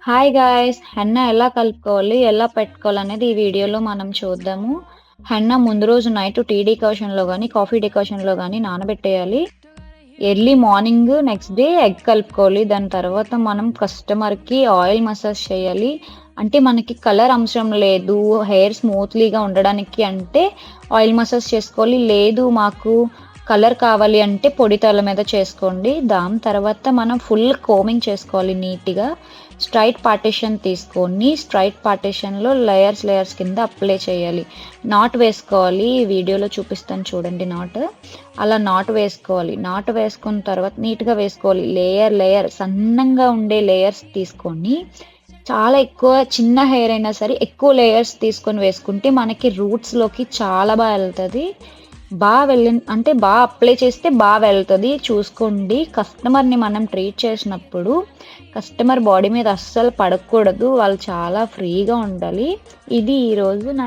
Hi guys! Henna ఎలా కలుపుకోవాలి, ఎలా పెట్టుకోవాలి అనేది ఈ వీడియోలో మనం చూద్దాము. హెన్నా ముందు రోజు నైట్ టీ డికాషన్‌లో గాని, కాఫీ డికాషన్‌లో గాని నానబెట్టేయాలి. Early morning next day egg కలుపుకోవాలి. దాని తర్వాత మనం కస్టమర్‌కి ఆయిల్ మసాజ్ చేయాలి. అంటే మనకి కలర్ అవసరం లేదు, హెయిర్ స్మూత్లీగా ఉండడానికి అంటే ఆయిల్ మసాజ్ చేసుకోవాలి. లేదు మాకు కలర్ కావాలి అంటే పొడి తల మీద చేసుకోండి. దాని తర్వాత మనం ఫుల్ కోమింగ్ చేసుకోవాలి నీట్‌గా. స్ట్రైట్ పార్టిషన్ తీసుకొని స్ట్రైట్ పార్టిషన్‌లో లేయర్స్ కింద అప్లై చేయాలి. నాట్ వేసుకోవాలి. ఈ వీడియోలో చూపిస్తాను చూడండి నాట్. అలా నాట్ వేసుకోవాలి. నాట్ వేసుకున్న తర్వాత నీట్‌గా వేసుకోవాలి. లేయర్ సన్నంగా ఉండే లేయర్స్ తీసుకొని చాలా ఎక్కువ చిన్న హెయిర్ అయినా సరే ఎక్కువ లేయర్స్ తీసుకొని వేసుకుంటే మనకి రూట్స్‌లోకి చాలా ఎళ్తది. అంటే అప్లై చేస్తే వెళ్తది. చూసుకోండి. కస్టమర్‌ని మనం ట్రీట్ చేసినప్పుడు కస్టమర్ బాడీ మీద అస్సలు పడకూడదు. వాళ్ళు చాలా ఫ్రీగా ఉండాలి. ఇది ఈరోజు నా